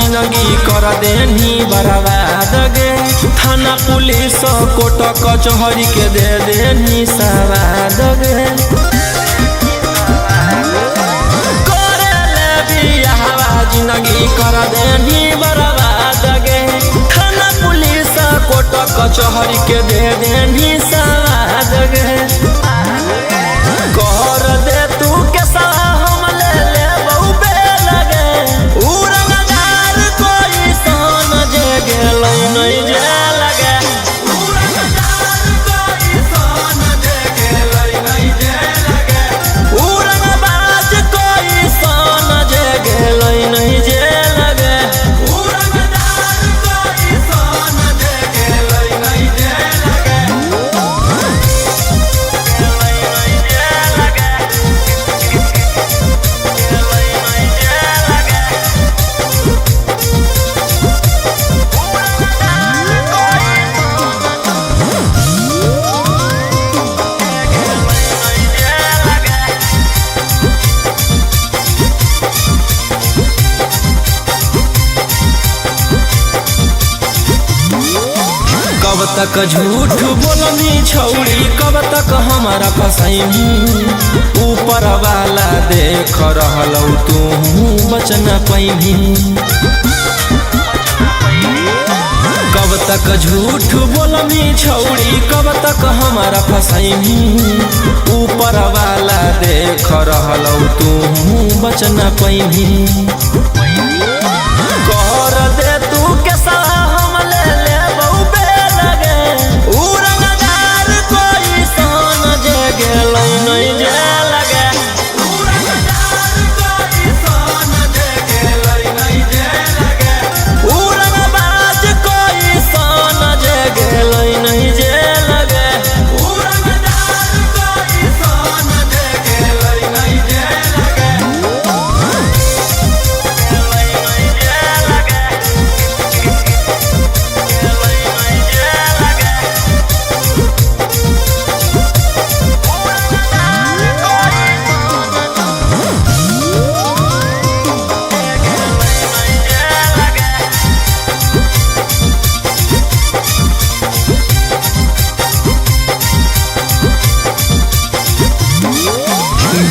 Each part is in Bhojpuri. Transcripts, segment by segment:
जिंदगी कर देनी बर्बाद गे। थाना पुलिस कोर्ट कचहरी के दे देनी सवाद गे। जिंदगी कर देनी बर्बाद गे। थाना पुलिस कोर्ट कचहरी के दे देनी सवाद गे। कर दे तू के हम ले ले बहु बे लगे। उड़नदार कोई सन जे गेल नहीं जे लगे। उड़नदार कोई सन जे गेल नहीं जे लगे। उड़नबाज कोई सन जे गेल नहीं जे लगे। उड़नदार कोई सन जे गेल नहीं जे लगे। कब तक झूठ बोलनी छौड़ी, कब तक हमारा फसैनी। ऊपर वाला देख रहलौ तू बच न पैनी। कब तक झूठ बोलनी छौड़ी, कब तक हमारा फसैनी। ऊपर वाला देख रहलौ तू बच न पैनी। कर दे तू के हम ले ले बहु बे लगे। उड़नदार कोई सन जे गेल नहीं जे लगे। उड़नदार कोई सन जे गेल नहीं जे लगे। उड़नबाज कोई सन जे गेल नहीं जे लगे। उड़नदार कोई सन जे गेल नहीं जे लगे।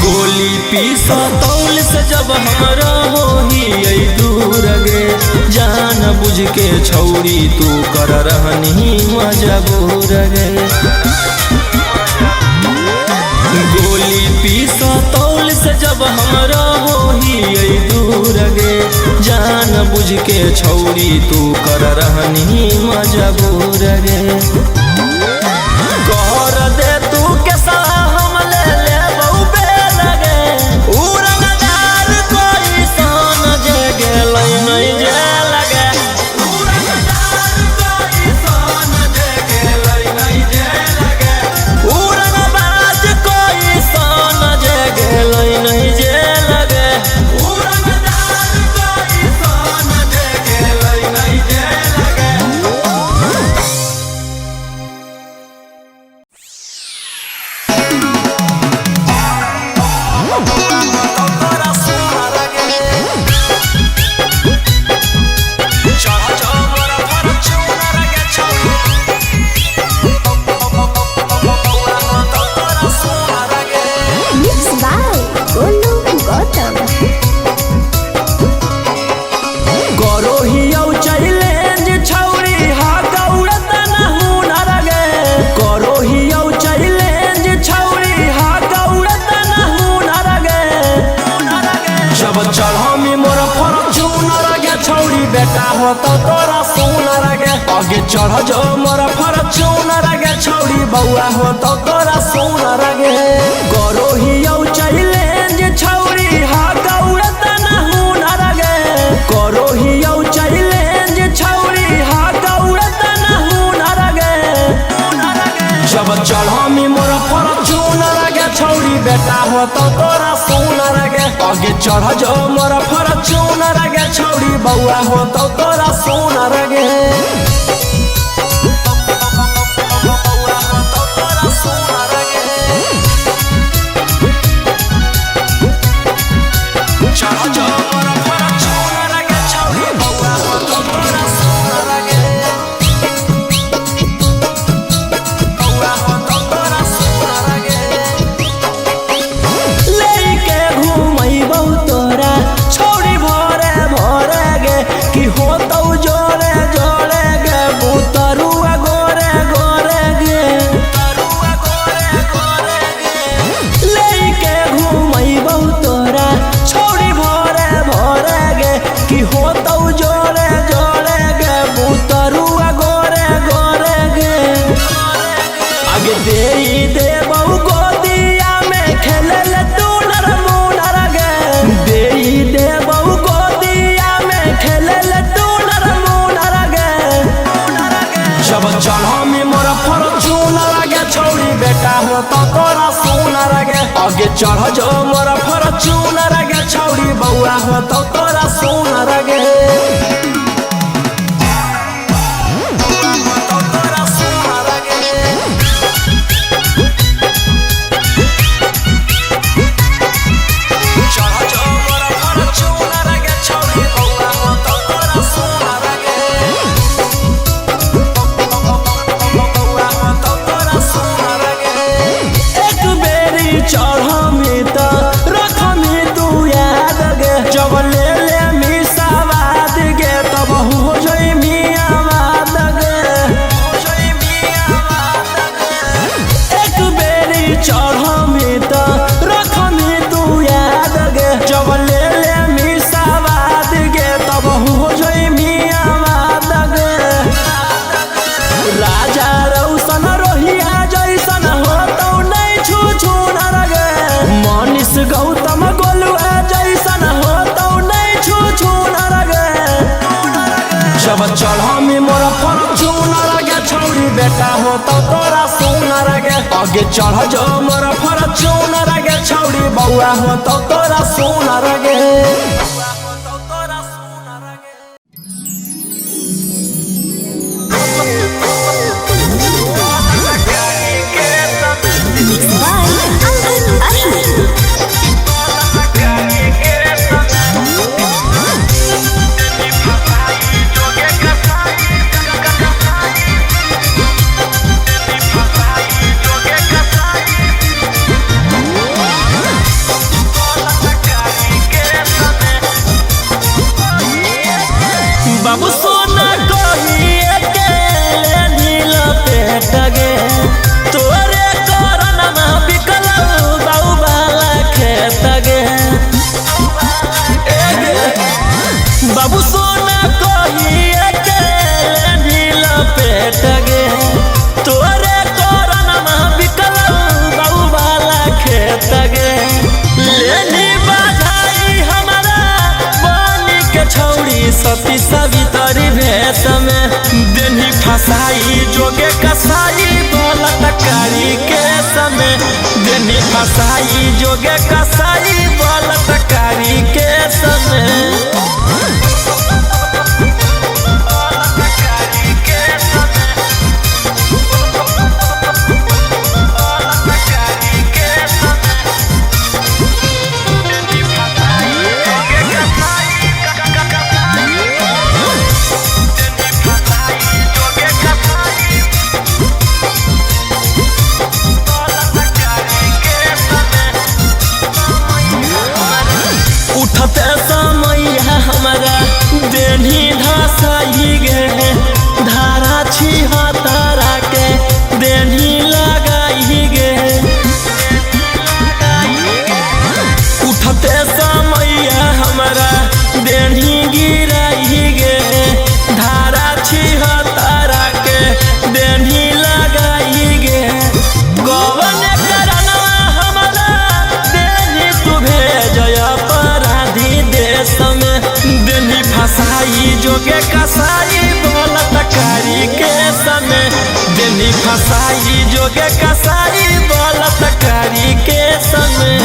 गोली पीसा तौल से जब हमरा होही दूर गे। जान बुझ के छौड़ी तू कर रहनी मजबूर गे। गोली पीसा तौल से जब हमरा होही दूर गे। जान बुझ के छौड़ी तू कर रहनी मजबूर गे। कर दे तू के हम ले ले बहु बे लगे। उड़नदार कोई सन जे गेल नहीं जे लगे। उड़नदार कोई सन जे गेल नहीं जे लगे। उड़नबाज कोई सन जे गेल नहीं जे लगे। उड़नदार कोई सन जे गेल नहीं जे लगे। बेटा हो तो तोरा सोना गे। आगे चढ़ जो मोर फॉर्च्यूनर गे छौड़ी। बउआ हो तो तोरा सोना गे। गरोही चैलेंज छौड़ी हा गौरत न हुनर गे। गरोही चैलेंज छौड़ी हा गौरत न हुनर गे। जब चढ़मी मोर फॉर्च्यूनर गे छौड़ी। बेटा हो तो तोरा सोना गे। आगे चढ़ जो मोर फॉर्च्यूनर गे छौड़ी। बउआ हो तो तोरा सोना गे। चढ़ जो मोर फॉर्च्यूनर गे छौड़ी। बउआ कि हो तो जोड़े जोड़े गे बुतरुआ गोरे गोरे गे लेके घूमैबौ तोरा छौड़ी भोरे भोरे गे कि हो तो जोड़े जोड़े गे बुतरुआ गोरे गोरे गे आगे दे देबौ गोदिया में खेलल तू नर मुनर गे दे देबौ गोदिया में खेलल तू नर मुनर गे जब चढ़मी मोर फॉर्च्यूनर गे छौड़ी बेटा हो तो तोरा सुनर गे आगे चढ़ जो मोर फॉर्च्यूनर गे छौड़ी बउआ हो तो तोरा सुनर गे चढ़मी तो रखमी तू याद गे जब ले ले मिसावाद गे तब हो जई मियावाद गे एक बेरी चढ़मी तो रखमी तू याद गे जब ले ले मिसावाद गे तब हो जई मियावाद गे राजा रौशन रोहिया जैसन हो तो नहीं छू छू मनीष गौतम गोलुआ जैसन हो तो नहीं छू छू नर गे जब चढ़मी मोर फॉर्च्यूनर गे छौड़ी बेटा हो तो तोरा सुनर गे आगे चढ़ जो मोर फॉर्च्यूनर गे छौड़ी बउआ हो तो तोरा सुनर गे बाबू सोना कहिए के नील पेट गे तोरे करन में बिकल बाऊ वाला खेत गे बाबू सोना कहिए के नील पेट गे तोरे करन में बिकल बाऊ वाला खेत गे लेनी बधाई हमारा बनी के छौड़ी सती सवितरी भेष में देनी फसाई जोगे कसाई बोलत कारी के समय देनी फसाई जोगे कसाई बोलत कारी के समय उठते समय हमारा देनी धसाई गे धारा छी हतारा के देनी लगाई गे उठते समय हमारा देनी गिराई गे धारा छी हतारा के देनी लगाई गे गवन करनवा हमारा देनी तू भेजया देश में देनी फसाई जोगे कसाई बोलत कारी के समय देनी फसाई जोगे कसाई बोलत कारी के समय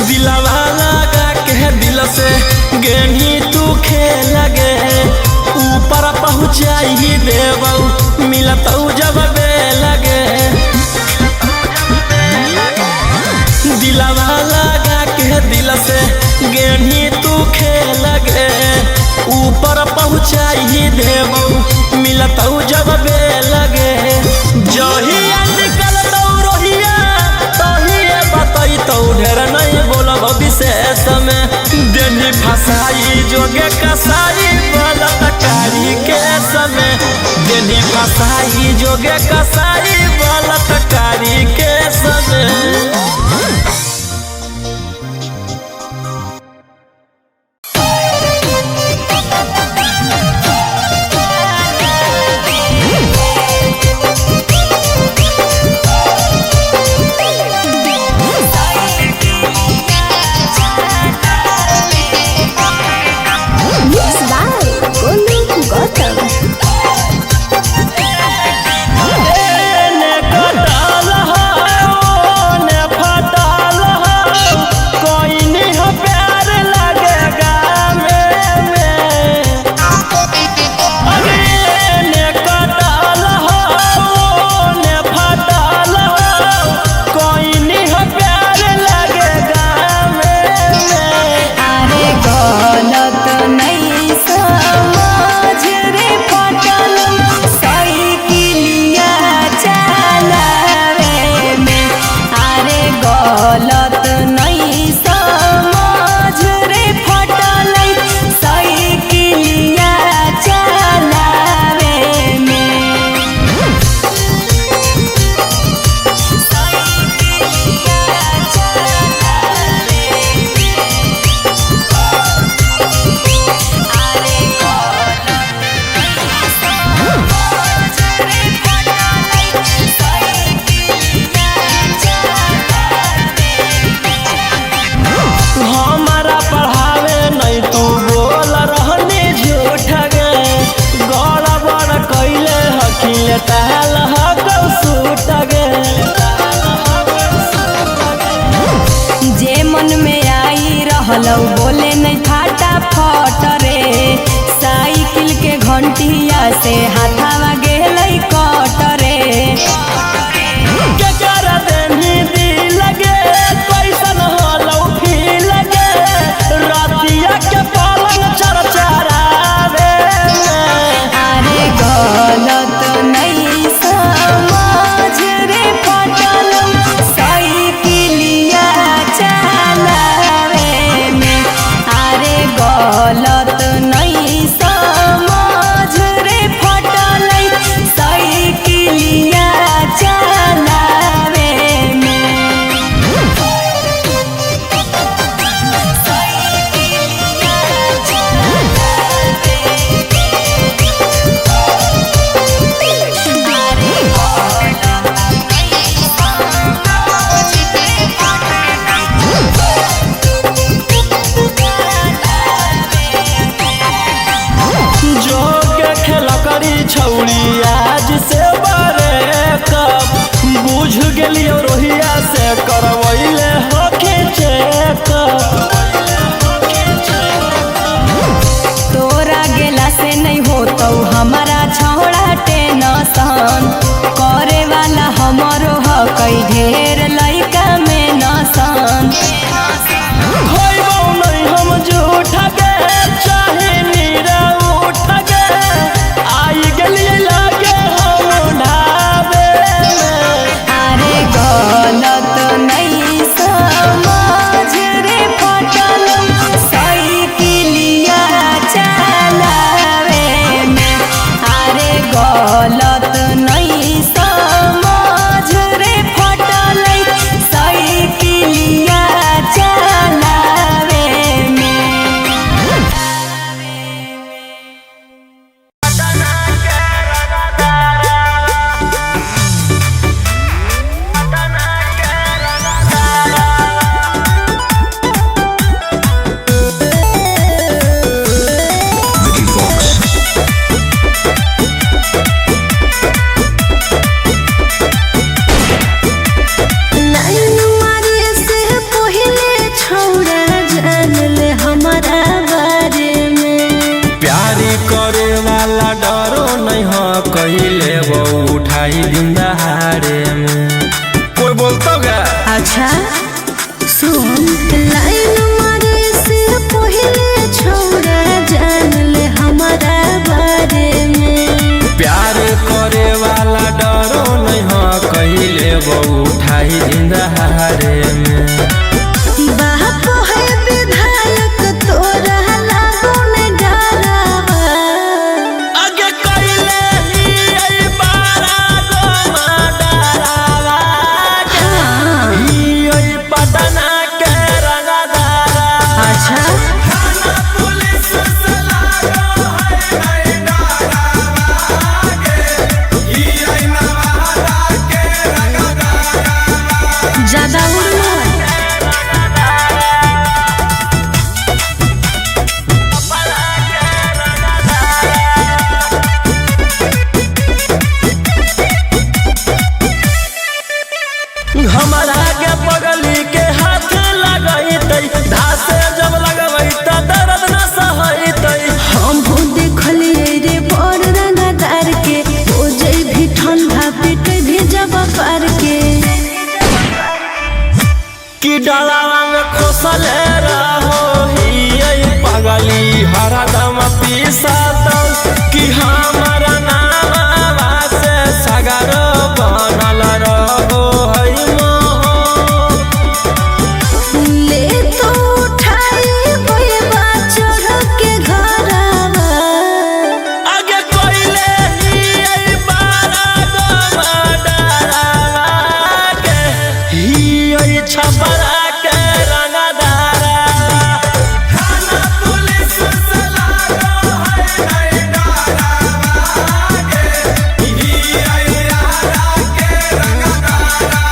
दिलवा लगा देबऊ मिलतऊ जब बे लगे दिलवा लगा के दिल से गेनी तू खेल गे ऊपर पहुँचाई देबऊ मिलतऊ जब बे लगे जहिया निकल रोहिया तहिए बतई तो ढेर नहीं बोलब विशेष में देनी फसाई जोगे कसाई बलात्कारी के समय देनी फसाई जोगे कसाई बलात्कारी के समय जे मन में आई रहलौ बोले नहीं फाटा फट रे साइकिल के घंटिया से हाथावा गेलै कट रे आज से बारे कब बुझ गेलियो रोहिया से करवैले होके चेक तोरा गेला से नहीं होतौ हमारा छौड़ा टेंशन करे वाला हमरो ह कई ढेर लइका में नसन होइबौ नहीं हम झूठ के चाहे नीरा उठ के आई गेलिए लागे हम ढाबे में अरे गलत नहीं समझ रे फटल साइकिलिया चलावे में अरे गलत नहीं समझ रे फटल साइकिलिया चलावे में कहिले वो उठाई दिन दहाड़े में। कोई बोलता क्या? अच्छा सुन लाइन मारे से पहले छोड़ा जान ले हमारा बारे में। प्यार करे वाला डरो नहीं हो कहिले वो उठाई दिन दहाड़े में। बाप है विधायक तोरा लागो ने डरावा। आगे कहिले ही आई बारा गो डरावा। ही आई पटना के रंगदारा। अच्छा थाना पुलिस से लागो है नहीं डरावा के। ही आई नवादा के रंगदारा। ज्यादा उड़ना हमारा के पगली के हाथ लगैतै। धासे जब लगबै त दर्द न सहैतै। हम हो देखलिए रे बड़ रंगदार के हो जई भी ठंडा पेट भी जब पार के। कि डलावा में खोसले रहो ही पगली हरदम पीसत। कि हमारा नामवा से सगरो बनल रहो है मोह। ले तो उठाई बैबा चढ़ के घरवा। आगे कोइले ही बारा गो डरावा के। ही छपरा के रंगदारा। थाना पुलिस से लागो है नहीं डरावा के। ही यारा के रंगदारा।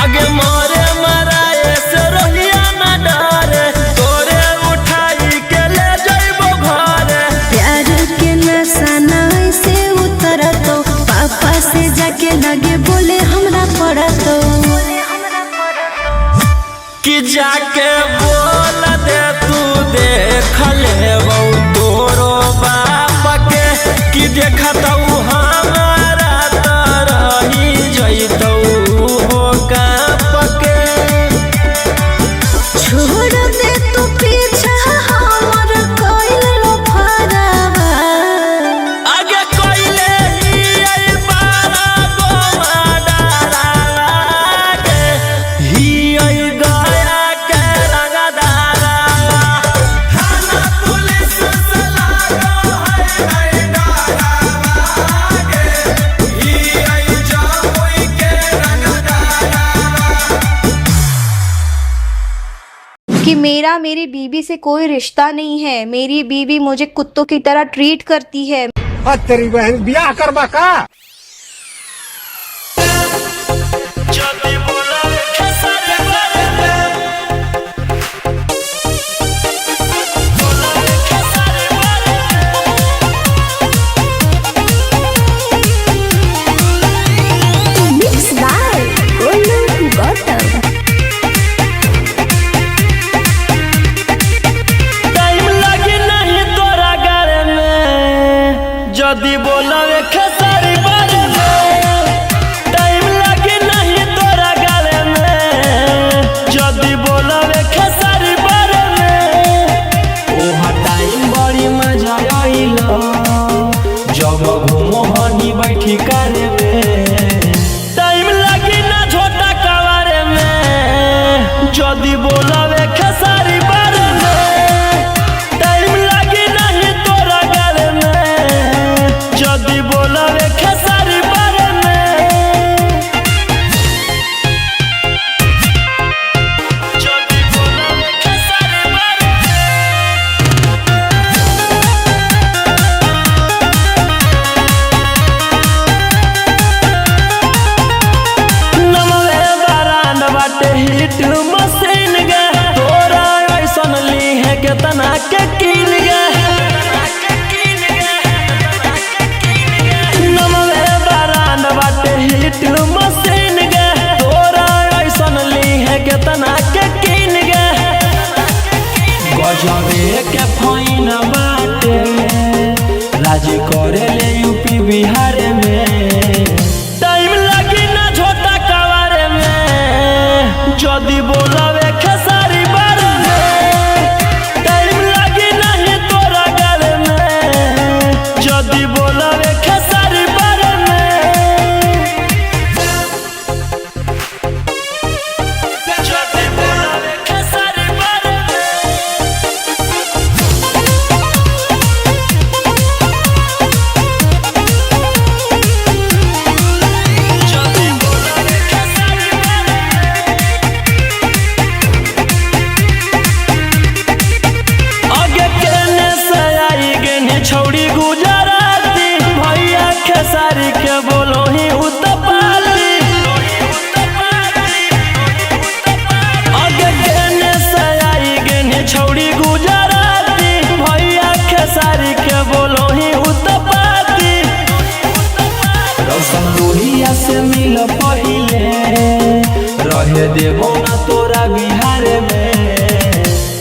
आगे मोरे मराए से रोहिया न डरे। तोरे उठाई के ले जइबो घरे। प्यार के नशा नहीं से उतरतो पापा से जाके लगे बोले हमरा पड़तो। कि जाके बोल दे तू देख ले वो तोरो बाप के। कि देखतौ हमारा तरही जइतौ हो काप के। छोड़ दे तू पीछा हमर कोइल लो फरावा। आगे कोइले ही बारा गो डरावा के। ही गया के रंगदारा। थाना पुलिस से लागो है नहीं डरावा के। ही जामुई के रंगदारा। कि मेरा मेरी बीवी से कोई रिश्ता नहीं है। मेरी बीवी मुझे कुत्तों की तरह ट्रीट करती है। तेरी बहन ब्याह करबा का? जदी बोला खेसारी बारे में। बोला खेसारी बारे में। Mix by Golu Gautam. Time लगी नहीं तोरा गारे में। जदी बोला खेसारी बारे में। टाइम लगी नहीं तोरा जदी बोलावे खेसारी बारे में टाइम लगी नहीं तोरा गले में जदी बोलावे खेसारी बारे में जदी बोलावे खेसारी बारे छौड़ी गुजराती भैया खेसारी के बोलो ही उतपाती आगे केने से आई गेने छौड़ी गुजराती भैया खेसारी के बोलो ही उतपाती रौशन लोहिया से मिल पहिले रहे देबो ना तोरा बिहार में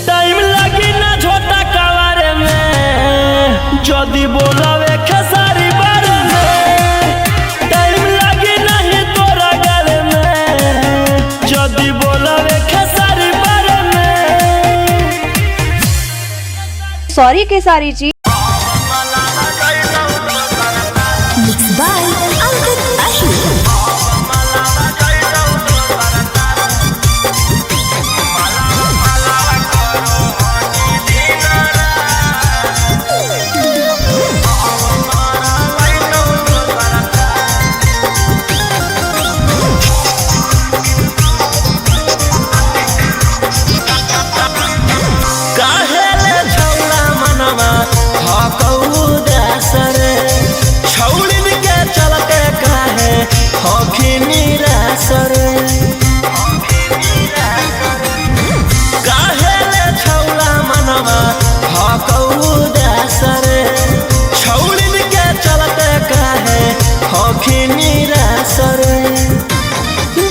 टाइम लगी ना झोटा कवारे में जदी बोलावे खेसारी बारे में टाइम लगी नहीं तोरा गले में जदी बोलावे खेसारी बारे में सॉरी केसारी जी। Mixed by Ankit Ashur.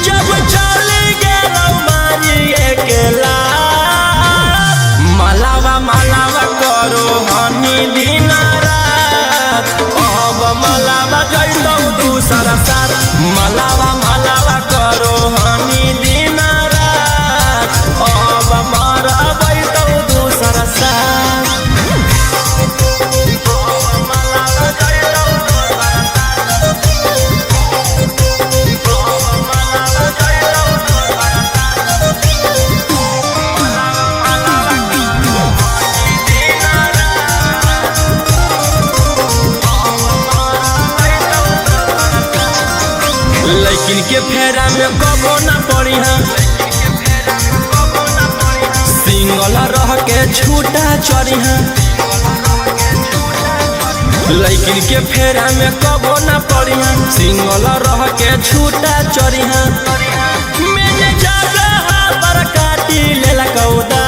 जब चली गेलौ मारिए गेला मलावा मलावा करो हनी दिन रात अब मलावा जइतौ दूसरा साथ मलावा मलावा करो हनी दिन रात अब मरबैतौ दूसरा साथ लेकिन के फेरा में कबो ना पड़ी है सिंगल रह के छूटा चढ़ी है लेकिन के फेरा में कबो ना पड़ी है सिंगल रह के छूटा चढ़ी है मैंने जगह पर काटी लेला कौदा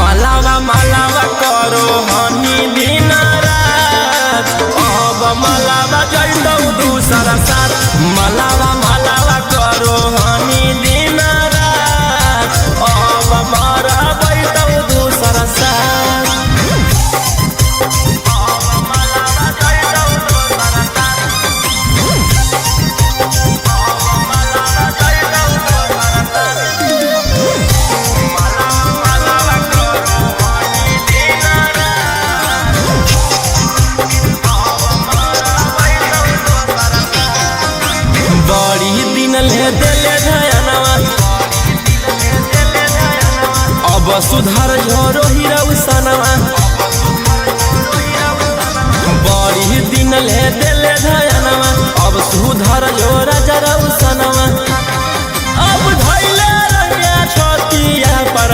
मलावा मलावा करो हनी दिन रात अब मलावा जइतौ दूसरा साथ मलावा मलावा करो हनी दिन रात अब मरबैतौ दूसरा साथ अब सुधार झरो हीरा सनवा बड़ी दिन ले दिले धयनवा अब सुधार झोरा जरा सनवा अब धैले रंगा छतिया पर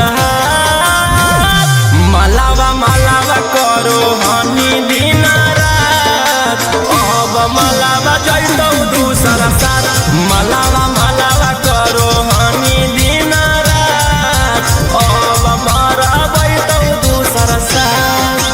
मलावा मलावा करो हनी दिन रात अब मलावा जइतौ दूसरा साथ मलावा मलावा करो हनी दिन रात अब मरबैतौ दूसरा साथ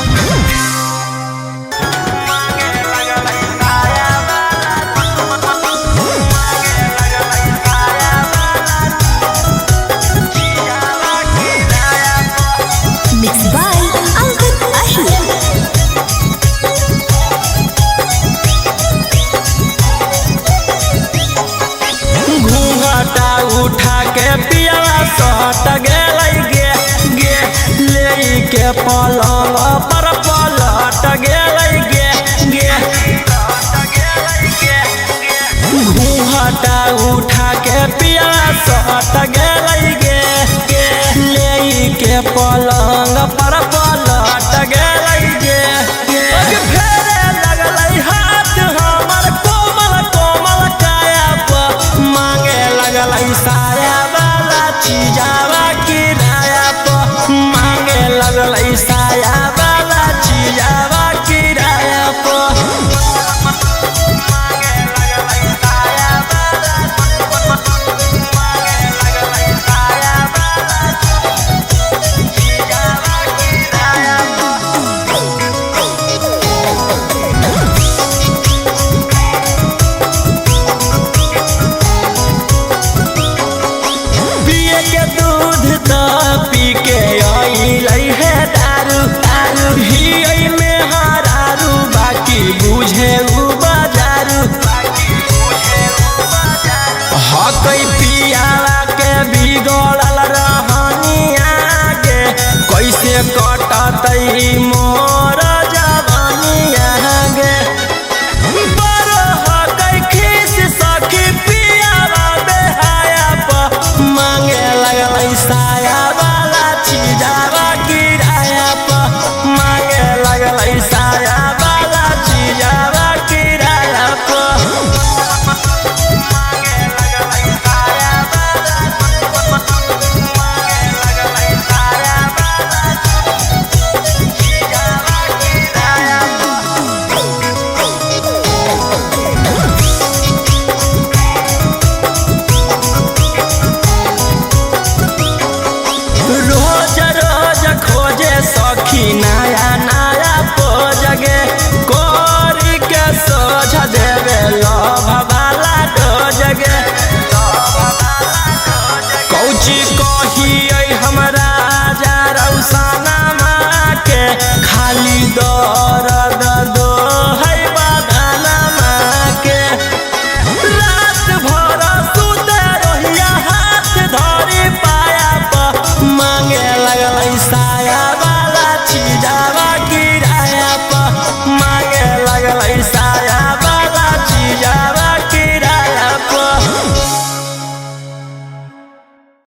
सट गेलै गे ले के पलंग पर पलट गेलै गे घूंघटा उठा के पिया सट गेलै गे ले के पलंग पर पलट गेलै गे फेरे लगलै हाथ हमर कोमल कोमल काया पर मांगे लगलै साया वाला चीजावा किराया पर मांगे लगलै साया वाला चीजावा किराया पर पी के आई है दारू ही में हरारू बाकी बुझे उ बाजारू हकई पियावा के बिगड़ल रहनिया गे कैसे कटतई मोर जवानिया गे बड़ हकई खीस सखी पियावा बेहाया पर मांगे लगलै साया वाला चीजावा किराया पर मांगे लगलै साया वाला चीजावा किराया पर मांगे लगलै साया वाला मांगे लगलै साया वाला चीजावा किराया रोज रोज खोजे सखी नया नया पोजगे कोरी के सोझ देवे लभ वाला डोजगे कौची कहिए हमरा जा रौसाना माँ के खाली दर्द दो है बदाना माँ के रात भर सुते रहिया हाथ धरी पाया पर मांगे लगलै